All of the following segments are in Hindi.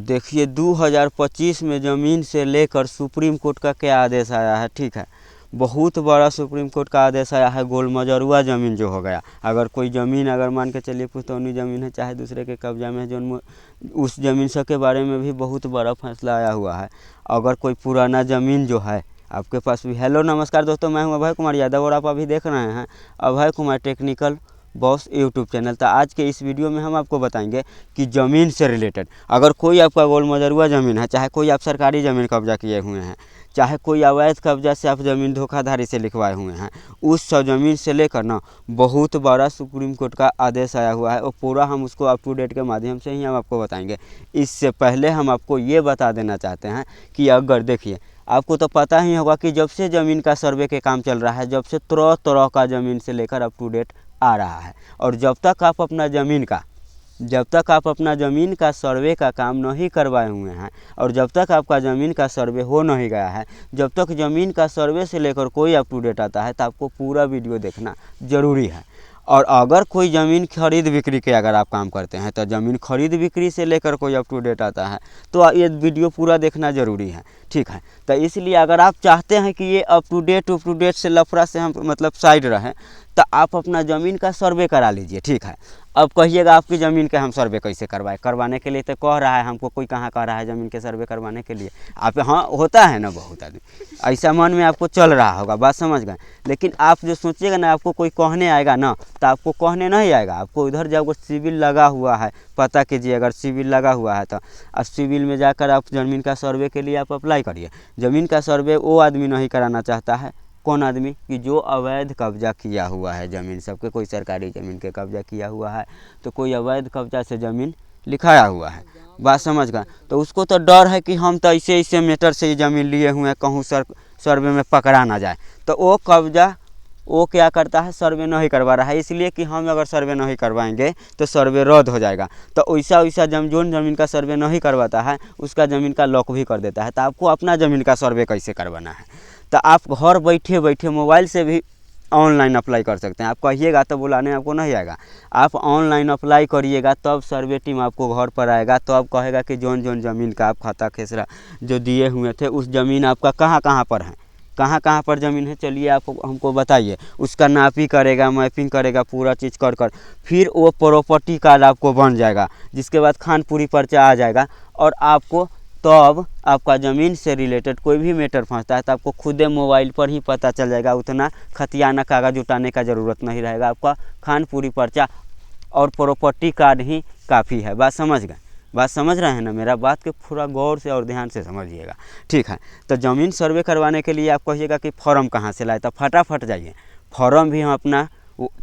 देखिए 2025 में ज़मीन से लेकर सुप्रीम कोर्ट का क्या आदेश आया है। ठीक है, बहुत बड़ा सुप्रीम कोर्ट का आदेश आया है। गोल मजरुआ ज़मीन जो हो गया, अगर कोई ज़मीन अगर मान के चलिए पुश्तौनी ज़मीन है, चाहे दूसरे के कब्जा में है, जो उस ज़मीन सब के बारे में भी बहुत बड़ा फैसला आया हुआ है। अगर कोई पुराना ज़मीन जो है आपके पास भी। हेलो नमस्कार दोस्तों, मैं हूं अभय कुमार यादव और आप अभी देख रहे हैं Abhay Kumar technical boss YouTube channel. तो आज के इस वीडियो में हम आपको बताएंगे कि ज़मीन से रिलेटेड अगर कोई आपका गोल मजरुआ ज़मीन है, चाहे कोई आप सरकारी ज़मीन कब्जा किए हुए हैं, चाहे कोई अवैध कब्जा से आप ज़मीन धोखाधड़ी से लिखवाए हुए हैं, उस सब ज़मीन से लेकर ना बहुत बड़ा सुप्रीम कोर्ट का आदेश आया हुआ है और पूरा हम उसको अप टू डेट के माध्यम से ही हम आपको बताएंगे। इससे पहले हम आपको ये बता देना चाहते हैं कि अगर देखिए, आपको तो पता ही होगा कि जब से ज़मीन का सर्वे के काम चल रहा है, जब से तरह तरह का ज़मीन से लेकर अप टू डेट आ रहा है, और जब तक आप अपना ज़मीन का सर्वे का काम नहीं करवाए हुए हैं और जब तक आपका ज़मीन का सर्वे हो नहीं गया है, जब तक ज़मीन का सर्वे से लेकर कोई अप टू डेट आता है, तो आपको पूरा वीडियो देखना ज़रूरी है। और अगर कोई ज़मीन खरीद बिक्री के अगर आप काम करते हैं, तो ज़मीन खरीद बिक्री से लेकर कोई अप टू डेट आता है, तो ये वीडियो पूरा देखना ज़रूरी है। ठीक है, तो इसलिए अगर आप चाहते हैं कि ये अप टू डेट से लफड़ा से हम मतलब साइड रहें, तो आप अपना ज़मीन का सर्वे करा लीजिए। ठीक है, अब कहिएगा आपकी ज़मीन के हम सर्वे कैसे करवाने के लिए तो कह रहा है हमको, कोई कहाँ कह रहा है ज़मीन के सर्वे करवाने के लिए। आप हाँ होता है ना, बहुत आदमी ऐसा मन में आपको चल रहा होगा, बात समझ गए। लेकिन आप जो सोचिएगा ना, आपको कोई कहने आएगा ना, तो आपको कहने नहीं आएगा। आपको इधर जाओगे, सिविल लगा हुआ है, पता कीजिए अगर सिविल लगा हुआ है तो सिविल में जाकर आप ज़मीन का सर्वे के लिए आप अप्लाई करिए। ज़मीन का सर्वे वो आदमी नहीं कराना चाहता है, कौन आदमी कि जो अवैध कब्जा किया हुआ है ज़मीन सबके। कोई सरकारी ज़मीन के कब्जा किया हुआ है, तो कोई अवैध कब्जा से ज़मीन लिखाया हुआ है, बात समझ गए। तो उसको तो डर है कि हम तो ऐसे मेटर से ज़मीन लिए हुए हैं, कहूँ सर्वे में पकड़ा ना जाए, तो वो कब्जा वो क्या करता है, सर्वे नहीं करवा रहा है। इसलिए कि हम अगर सर्वे नहीं करवाएंगे तो सर्वे रद्द हो जाएगा। तो वैसा जो ज़मीन का सर्वे नहीं करवाता है, उसका ज़मीन का लॉक भी कर देता है। तो आपको अपना ज़मीन का सर्वे कैसे करवाना है, तो आप घर बैठे बैठे मोबाइल से भी ऑनलाइन अप्लाई कर सकते हैं। आप कहिएगा तो बुलाने आपको नहीं आएगा, आप ऑनलाइन अप्लाई करिएगा, तब सर्वे टीम आपको घर पर आएगा। तो आप कहेगा कि जोन ज़मीन का आप खाता खेसरा जो दिए हुए थे, उस ज़मीन आपका कहाँ कहाँ पर है, कहाँ पर ज़मीन है, चलिए आप हमको बताइए। उसका नापी करेगा, मैपिंग करेगा, पूरा चीज़ कर फिर वो प्रॉपर्टी कार्ड आपको बन जाएगा, जिसके बाद खानपुरी पर्चा आ जाएगा। और आपको तब आपका ज़मीन से रिलेटेड कोई भी मैटर फंसता है तो आपको खुदे मोबाइल पर ही पता चल जाएगा। उतना खतियाना कागज उठाने का ज़रूरत नहीं रहेगा, आपका खानपुरी पर्चा और प्रॉपर्टी कार्ड ही काफ़ी है। बात समझ गए, बात समझ रहे हैं ना मेरा, बात के पूरा गौर से और ध्यान से समझिएगा। ठीक है, तो ज़मीन सर्वे करवाने के लिए आप कहिएगा कि फॉर्म कहाँ से लाए, तो फटाफट जाइए। फॉर्म भी हम अपना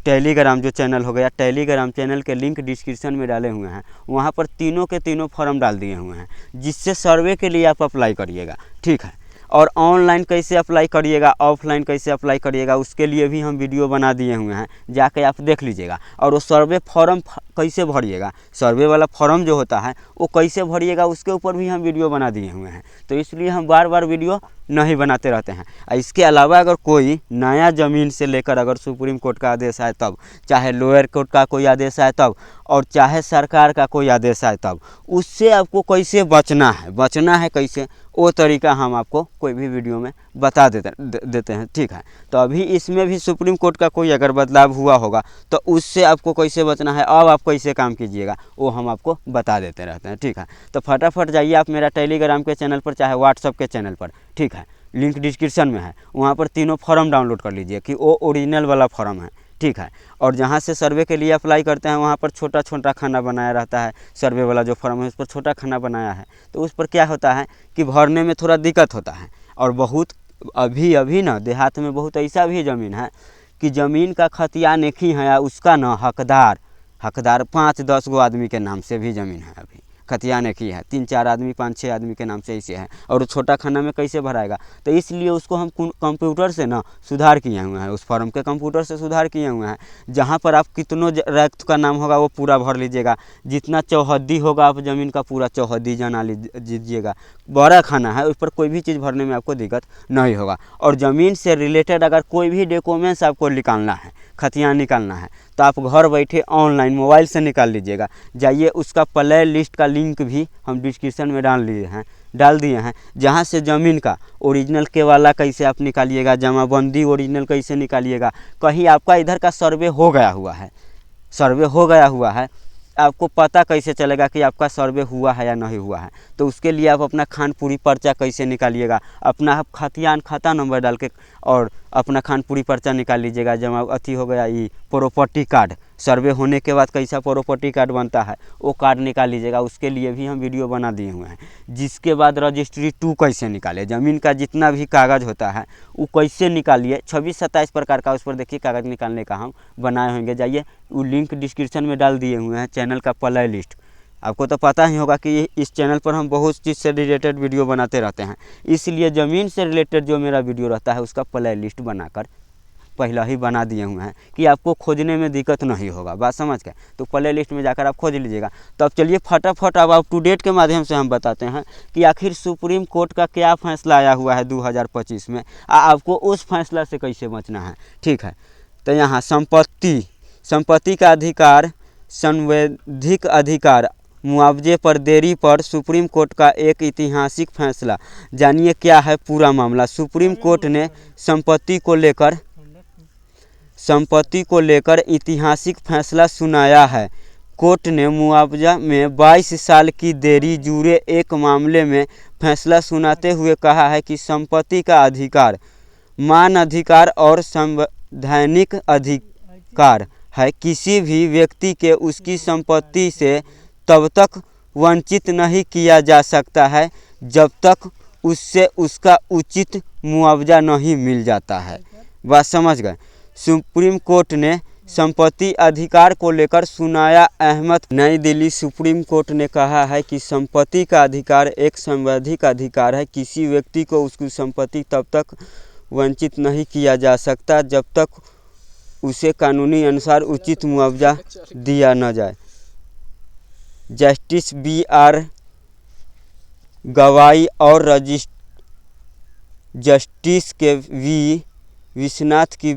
टेलीग्राम जो चैनल हो गया, टेलीग्राम चैनल के लिंक डिस्क्रिप्शन में डाले हुए हैं, वहाँ पर तीनों के तीनों फॉर्म डाल दिए हुए हैं, जिससे सर्वे के लिए आप अप्लाई करिएगा। ठीक है, और ऑनलाइन कैसे अप्लाई करिएगा, ऑफलाइन कैसे अप्लाई करिएगा, उसके लिए भी हम वीडियो बना दिए हुए हैं, जाके आप देख लीजिएगा। और वो सर्वे फॉर्म कैसे भरिएगा, सर्वे वाला फॉर्म जो होता है वो कैसे भरिएगा, उसके ऊपर भी हम वीडियो बना दिए हुए हैं। तो इसलिए हम बार बार वीडियो नहीं बनाते रहते हैं। इसके अलावा अगर कोई नया ज़मीन से लेकर अगर सुप्रीम कोर्ट का आदेश आए तब, चाहे लोअर कोर्ट का कोई आदेश आए तब, और चाहे सरकार का कोई आदेश आए तब, उससे आपको कैसे बचना है कैसे, वो तरीका हम आपको कोई भी वीडियो में बता देते हैं। ठीक है, तो अभी इसमें भी सुप्रीम कोर्ट का कोई अगर बदलाव हुआ होगा तो उससे आपको कैसे बचना है, अब आप कैसे काम कीजिएगा, वो हम आपको बता देते रहते हैं। ठीक है, तो फटाफट जाइए आप मेरा टेलीग्राम के चैनल पर, चाहे व्हाट्सअप के चैनल पर। ठीक है, लिंक डिस्क्रिप्शन में है, वहाँ पर तीनों फॉर्म डाउनलोड कर लीजिए कि वो ओरिजिनल वाला फॉर्म है। ठीक है, और जहाँ से सर्वे के लिए अप्लाई करते हैं, वहाँ पर छोटा छोटा खाना बनाया रहता है। सर्वे वाला जो फॉर्म है उस पर छोटा खाना बनाया है, तो उस पर क्या होता है कि भरने में थोड़ा दिक्कत होता है। और बहुत अभी ना देहात में बहुत ऐसा भी ज़मीन है कि ज़मीन का खतियान एक ही है, उसका ना हकदार 5-10 गो आदमी के नाम से भी ज़मीन है, अभी खतियान एक ही है, 3-4 आदमी 5-6 आदमी के नाम से ऐसे है। और छोटा खाना में कैसे भराएगा, तो इसलिए उसको हम कंप्यूटर से ना सुधार किए हुए हैं, उस फॉर्म के कंप्यूटर से सुधार किए हुए हैं, जहाँ पर आप कितनों रैक्ट का नाम होगा वो पूरा भर लीजिएगा, जितना चौहद्दी होगा आप ज़मीन का पूरा चौहद्दी जना लीजिएगा। बड़ा खाना है, उस पर कोई भी चीज़ भरने में आपको दिक्कत नहीं होगा। और ज़मीन से रिलेटेड अगर कोई भी डॉक्यूमेंट्स आपको निकालना है, खतियान निकालना है, तो आप घर बैठे ऑनलाइन मोबाइल से निकाल लीजिएगा। जाइए, उसका प्ले लिस्ट का लिंक भी हम डिस्क्रिप्शन में डाल दिए हैं जहां से ज़मीन का ओरिजिनल केवाला कैसे आप निकालिएगा, जमाबंदी ओरिजिनल कैसे निकालिएगा। कहीं आपका इधर का सर्वे हो गया हुआ है, आपको पता कैसे चलेगा कि आपका सर्वे हुआ है या नहीं हुआ है। तो उसके लिए आप अपना खानपुरी पर्चा कैसे निकालिएगा, अपना आप खाता नंबर डाल के और अपना खानपुरी पर्चा निकाल लीजिएगा। जमा अथी हो गया ये प्रॉपर्टी कार्ड, सर्वे होने के बाद कैसा प्रॉपर्टी कार्ड बनता है वो कार्ड निकाल लीजिएगा। उसके लिए भी हम वीडियो बना दिए हुए हैं। जिसके बाद रजिस्ट्री 2 कैसे निकाले, ज़मीन का जितना भी कागज़ होता है वो कैसे निकालिए, 26-27 प्रकार का उस पर देखिए कागज़ निकालने का हम बनाए होंगे। जाइए, वो लिंक डिस्क्रिप्शन में डाल दिए हुए हैं। चैनल का प्ले लिस्ट आपको तो पता ही होगा कि इस चैनल पर हम बहुत चीज़ से रिलेटेड वीडियो बनाते रहते हैं, इसलिए ज़मीन से रिलेटेड जो मेरा वीडियो रहता है उसका प्ले लिस्ट बनाकर पहला ही बना दिए हुए हैं कि आपको खोजने में दिक्कत नहीं होगा। बात समझ गए? तो प्ले लिस्ट में जाकर आप खोज लीजिएगा। तो अब चलिए फटाफट अब अप टू डेट के माध्यम से हम बताते हैं कि आखिर सुप्रीम कोर्ट का क्या फैसला आया हुआ है 2025 में, आपको उस फैसला से कैसे बचना है। ठीक है, तो यहाँ संपत्ति का अधिकार, संवैधिक अधिकार, मुआवजे पर देरी पर सुप्रीम कोर्ट का एक ऐतिहासिक फैसला। जानिए क्या है पूरा मामला। सुप्रीम कोर्ट ने संपत्ति को लेकर ऐतिहासिक फैसला सुनाया है। कोर्ट ने मुआवजा में 22 साल की देरी जुड़े एक मामले में फैसला सुनाते हुए कहा है कि संपत्ति का अधिकार मान अधिकार और संवैधानिक अधिकार है। किसी भी व्यक्ति के उसकी संपत्ति से तब तक वंचित नहीं किया जा सकता है जब तक उससे उसका उचित मुआवजा नहीं मिल जाता है। बात समझ गए? सुप्रीम कोर्ट ने संपत्ति अधिकार को लेकर सुनाया अहमद। नई दिल्ली। सुप्रीम कोर्ट ने कहा है कि संपत्ति का अधिकार एक संवैधानिक अधिकार है। किसी व्यक्ति को उसकी संपत्ति तब तक वंचित नहीं किया जा सकता जब तक उसे कानूनी अनुसार उचित मुआवजा दिया न जाए। जस्टिस BR गवाई और जस्टिस के V विश्वनाथ की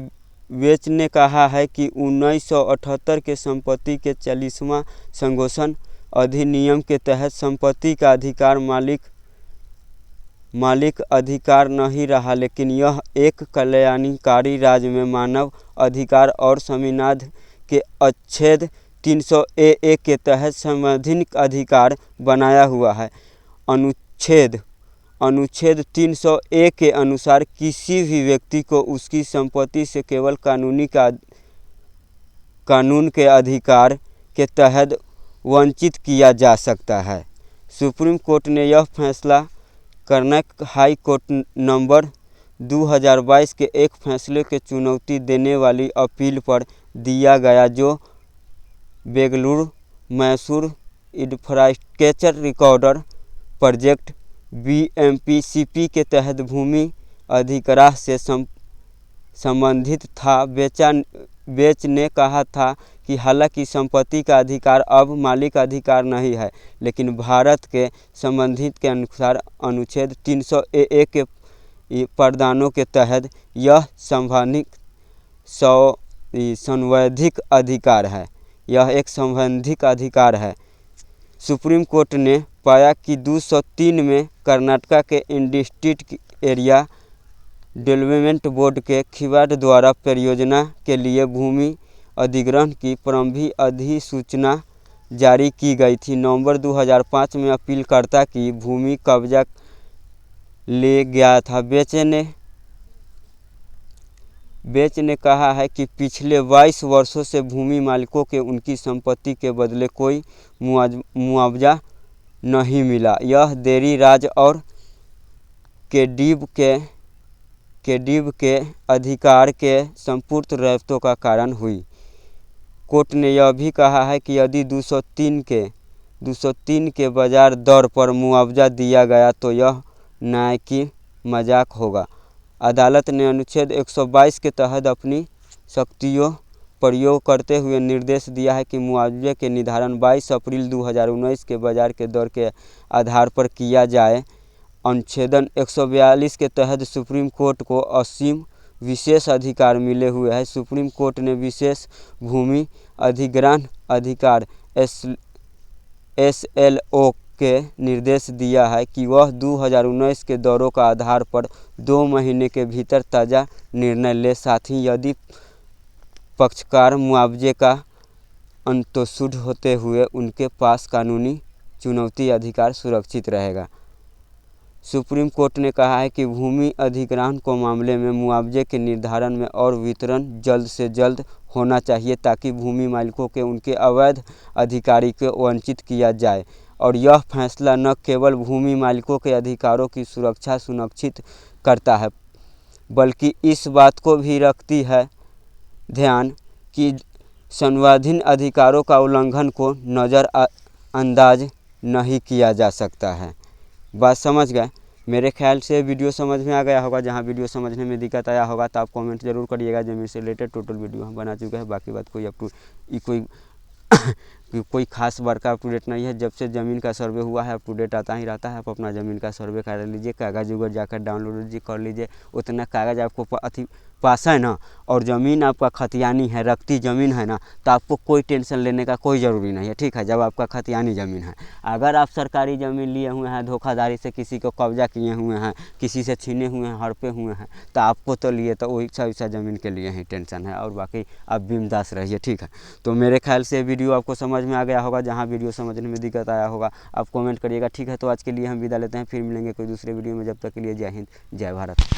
बेंच ने कहा है कि 1978 के संपत्ति के 40वां संशोधन अधिनियम के तहत संपत्ति का अधिकार मालिक अधिकार नहीं रहा, लेकिन यह एक कल्याणकारी राज्य में मानव अधिकार और संविधान के अनुच्छेद 300A के तहत संवैधानिक अधिकार बनाया हुआ है। अनुच्छेद 300A के अनुसार किसी भी व्यक्ति को उसकी संपत्ति से केवल कानून के अधिकार के तहत वंचित किया जा सकता है। सुप्रीम कोर्ट ने यह फैसला कर्नाटक हाई कोर्ट नंबर 2022 के एक फैसले के चुनौती देने वाली अपील पर दिया गया, जो Bengaluru Mysore infrastructure recorder project BMPCP के तहत भूमि अधिग्रहण से संबंधित था। बेंच ने कहा था कि हालांकि संपत्ति का अधिकार अब मालिक अधिकार नहीं है, लेकिन भारत के संबंधित के अनुसार अनुच्छेद 300A के प्रावधानों के तहत यह संवैधानिक अधिकार है। यह एक संवैधानिक अधिकार है। सुप्रीम कोर्ट ने पाया कि 203 में कर्नाटक के इंडस्ट्रियल एरिया डेवलपमेंट बोर्ड के खिवाड़ द्वारा परियोजना के लिए भूमि अधिग्रहण की प्रारंभिक अधिसूचना जारी की गई थी। नवंबर 2005 में अपीलकर्ता की भूमि कब्जा ले गया था। बेंच ने कहा है कि पिछले 22 वर्षों से भूमि मालिकों के उनकी संपत्ति के बदले कोई मुआवजा नहीं मिला। यह देरी राज्य और केडीब के अधिकार के संपूर्ण रैयतों का कारण हुई। कोर्ट ने यह भी कहा है कि यदि 203 के बाजार दर पर मुआवजा दिया गया तो यह न्याय की मजाक होगा। अदालत ने अनुच्छेद 122 के तहत अपनी शक्तियों प्रयोग करते हुए निर्देश दिया है कि मुआवजे के निर्धारण 22 अप्रैल 2019 के बाजार के दर के आधार पर किया जाए। अनुच्छेद 142 के तहत सुप्रीम कोर्ट को असीम विशेष अधिकार मिले हुए हैं। सुप्रीम कोर्ट ने विशेष भूमि अधिग्रहण अधिकार SLO के निर्देश दिया है कि वह 2019 के दौरों का आधार पर 2 महीने के भीतर ताज़ा निर्णय ले। साथ ही यदि पक्षकार मुआवजे का अंतोषुध होते हुए उनके पास कानूनी चुनौती अधिकार सुरक्षित रहेगा। सुप्रीम कोर्ट ने कहा है कि भूमि अधिग्रहण को मामले में मुआवजे के निर्धारण में और वितरण जल्द से जल्द होना चाहिए ताकि भूमि मालिकों के उनके अवैध अधिकारी को वंचित किया जाए। और यह फैसला न केवल भूमि मालिकों के अधिकारों की सुरक्षा सुनिश्चित करता है बल्कि इस बात को भी रखती है ध्यान कि संवैधानिक अधिकारों का उल्लंघन को नज़रअंदाज नहीं किया जा सकता है। बात समझ गए? मेरे ख्याल से वीडियो समझ में आ गया होगा। जहाँ वीडियो समझने में दिक्कत आया होगा तो आप कमेंट जरूर करिएगा। ज़मीन से रिलेटेड टोटल वीडियो हम बना चुके हैं। बाकी बात कोई खास बड़का अपटूडेट नहीं है। जब से ज़मीन का सर्वे हुआ है अपटूडेट आता ही रहता है। आप अपना ज़मीन का सर्वे करा लीजिए, कागज़ उगज़ जाकर डाउनलोड कर लीजिए। उतना कागज़ आपको पास है ना, और ज़मीन आपका खतियानी है, रखती ज़मीन है ना, तो आपको कोई टेंशन लेने का कोई ज़रूरी नहीं है। ठीक है, जब आपका खतियानी ज़मीन है। अगर आप सरकारी ज़मीन लिए हुए हैं, धोखाधड़ी से किसी को कब्जा किए हुए हैं, किसी से छीने हुए हैं, हड़पे हुए हैं, तो आपको तो लिए तो वैसा ज़मीन के लिए ही टेंशन है। और बाकी आप बिंदास रहिए। ठीक है, तो मेरे ख्याल से वीडियो आपको समझ में आ गया होगा। जहाँ वीडियो समझने में दिक्कत आया होगा आप कमेंट करिएगा। ठीक है, तो आज के लिए हम विदा लेते हैं, फिर मिलेंगे कोई दूसरे वीडियो में। जब तक के लिए जय हिंद, जय भारत।